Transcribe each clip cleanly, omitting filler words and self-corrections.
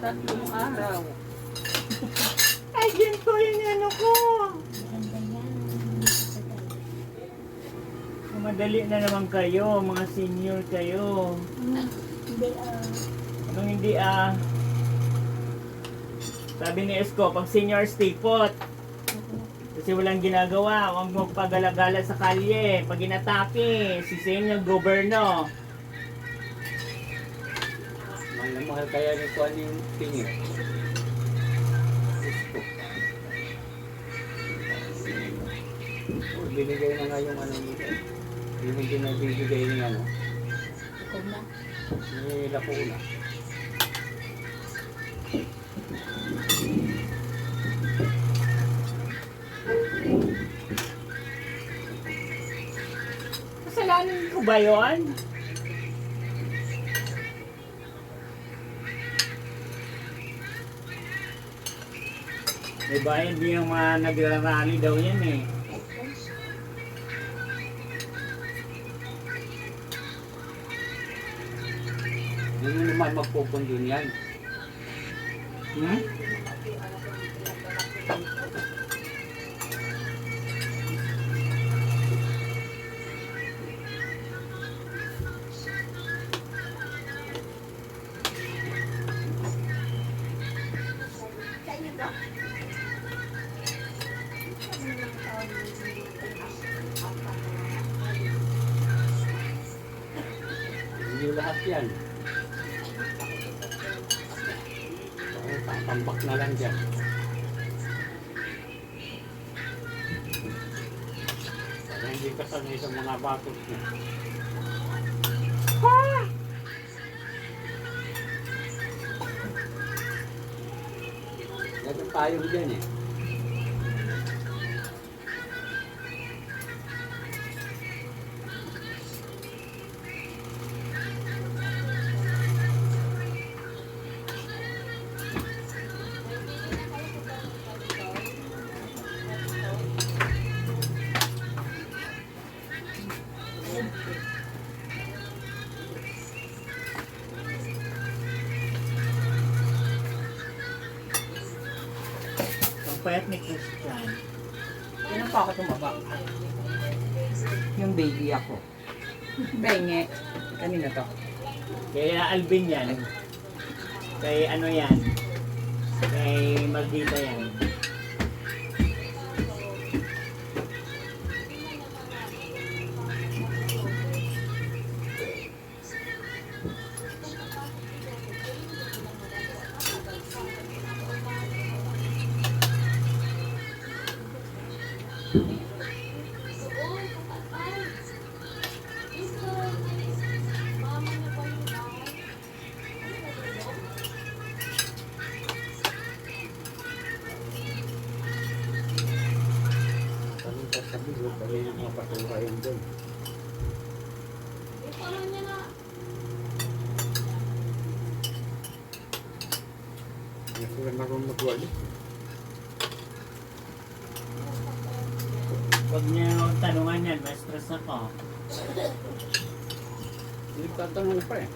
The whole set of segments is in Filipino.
Tatlong araw. Ay, ganito yung ano ko. Maganda yan. Madali na naman kayo, mga senior kayo. Hindi, Anong hindi Sabi ni Esko, pag senior stay put. Kasi walang ginagawa, huwag mo pagala-gala sa kalye. Pag inatake, si senior goberno. Mahal na mahal kaya ni Kuan yung tingin. Oh, binigay na nga yung ano nito. Yung hindi na bibigay ng ano. ako na. Ni Lacuna. Kasalanan ko ba yun? Diba, hindi yung mga nagrarally daw yan eh. Yun yung naman magpupundo niyan. Hmm? Hindi lahat yan. Tatambak na lang dyan. Kaya hindi ka sanay sa mga bakot niya. Ganun tayo dyan eh. Ang payat ni Christian. Kailan pa ako tumaba? Yung baby ako. Benge. Kanina to. Kaya Alvin yan. Kay ano yan. Kay Magdita yan. Tanong ka sa bilo, kaya yung mga patunga yun dyan. Hindi sila marunong magwali. Huwag niyo tanungan yan, may stress ako. Hindi tatanong pa eh.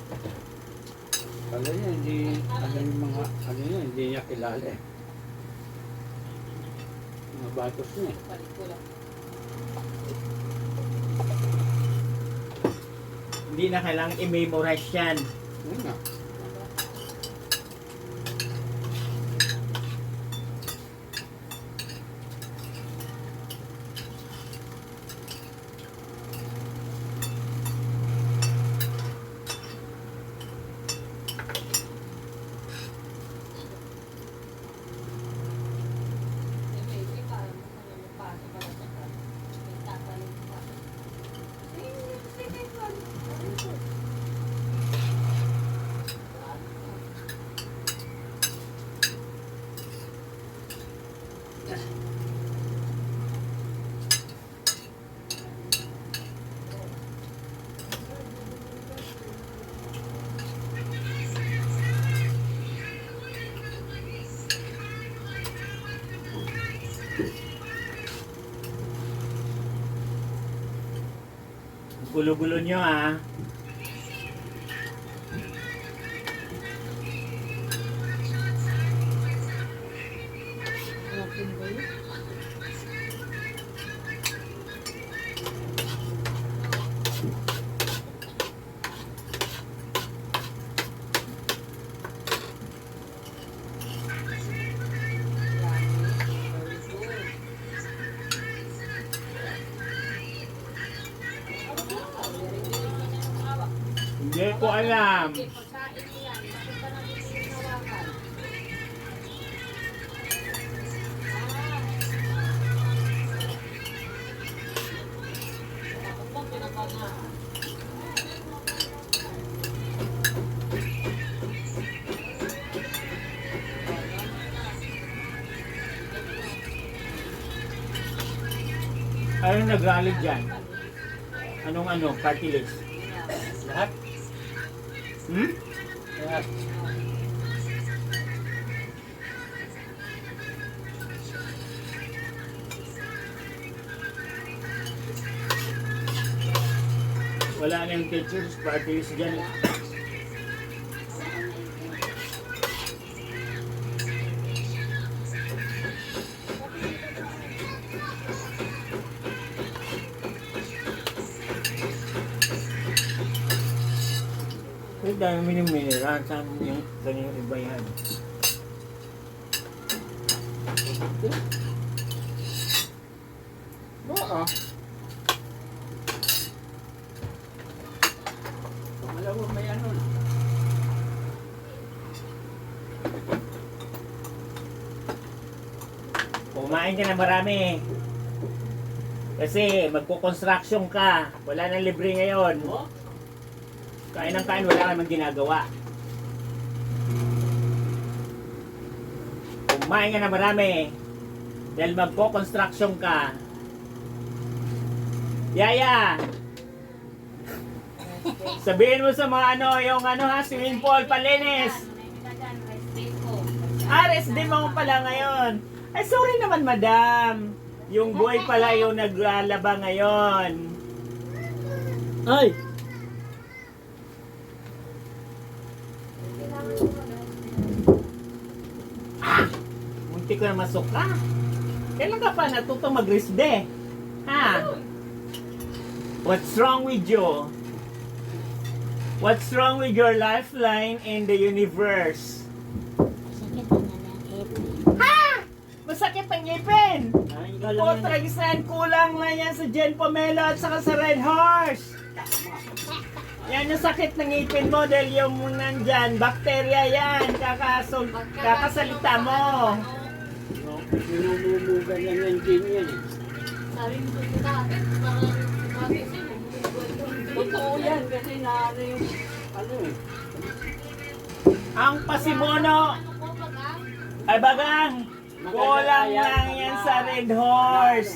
Kala niya, hindi, ano yung mga, ano yun, hindi niya kilala eh. Mga batos niya eh. Hindi na kailangan i-memorize yan. Yun nga. Gulo-gulo nyo ah. Open ba yun? Hindi ko alam. Anong nag-rally dyan? Anong party list? Lahat. Hmm? Lahat. Wala na yung teachers, party list dyan. Ay, dami minimiran. Saan yung kanina iba yan? Oo. Malawa may ano na. Kumain ka na marami. Kasi magko-construction ka. Wala nang libre ngayon. Kain ng kain, wala namang ginagawa. Kumain ka na marami. Dahil magko-construction ka. Yaya! Sabihin mo sa mga yung swimming pool, palinis. Rest day mo pala ngayon. Ay, sorry naman, madam. Yung boy pala yung naglalaba ngayon. Ay! Munti ko na masuka. Kailan ka pa natuto mag-rest day? Ha? What's wrong with you? What's wrong with your lifeline in the universe? Sakit na ng ipin. Ha? Masakit ang ngipin! Ay, O, Tragisan, kulang na yan sa Jen Pomelo at saka sa Red Horse. Yan yung sakit ng ngipin mo dahil yung nandyan, bakterya yan, kakasalita mo. Minumumugan yan ng gin yan eh. Sabi mo sa tatay, parang magising. Totoo yan kasi na ano yung ano eh. Ang pasibono, ay bagang, kulang lang yan sa Red Horse.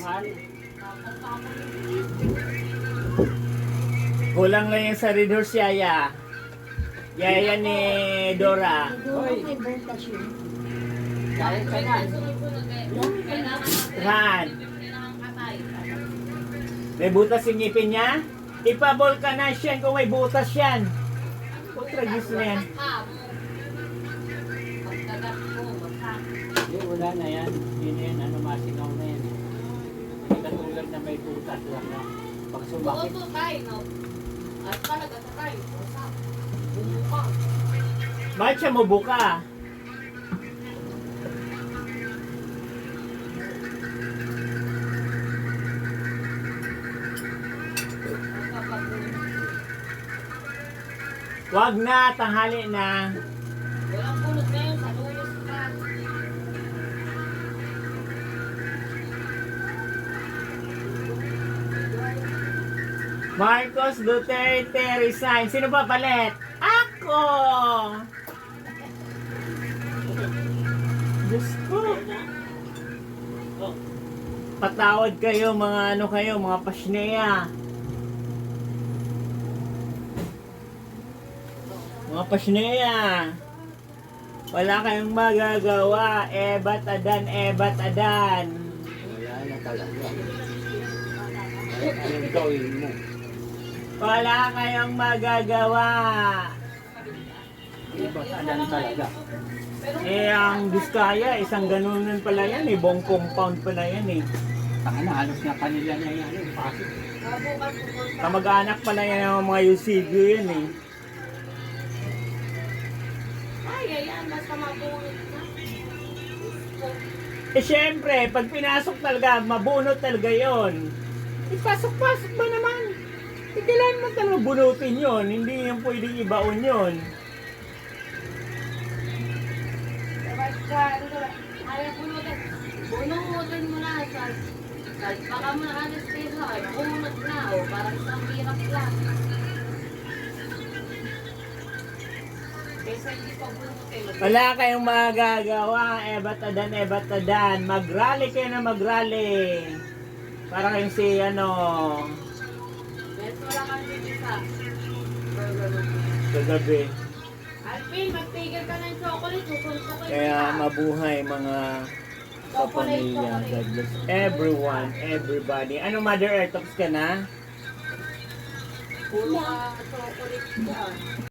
Kulang lang yan sa Red Horse, Yaya. Yaya ni Dora. Siguro may butas yun. Kahit ka na. Han. May butas yung ngipin niya? Ipabulkanas yan kung may butas yan. Putragis na yan. Hindi, wala na yan. Hindi na yan, ano, masinaw na yan eh. Hindi katulad na may tutas lang na. Pag sumakit, Bakit siya mabuka? Wag na, tanghali na. Walang bunot na yun, sa lulos pa. Marcos Duterte resign. Sino ba palit? Ako! Diyos ko. Patawad kayo, mga mga pasneya. Mga pasneya. Wala kayong magagawa. Ebat adan, ebat adan. wala na talaga. Kahit anong gawin mo. Wala kayong magagawa. Iba adan talaga. Eh, ang Diskaya, isang ganunan pala yan eh. Buong compound pala yan eh. Tanga na, halos na kanila na yan. Yung pasok. Bukas pupunta. Kamag-anak pala yan ng mga Eusebio yan eh. Ay, ayan, basta mabunot na. Eh syempre, pag pinasok talaga, mabunot talaga yon. Ipasok-pasok ba naman? Eh, kailangan mo talaga bunutin yon. Hindi yung pwedeng ibaon yon. Ayaw bunutin. Bunutin mo na. Baka mo na anesthesia. Ay, bunot na. O, parang isang hirap lang. Kesa hindi pa bunutin. Wala kayong magagawa. Ebat adan. Mag-rally kayo na mag-rally. Para kayong si ano, Beso lang ang isa. kagabi. Alvin, magtigil ka ng chocolate. Susuntukin Kaya kita. mabuhay mga kapamilya. God bless everyone, everybody. Ano, Mother Earth, tapos ka na? Puro ka chocolate ka.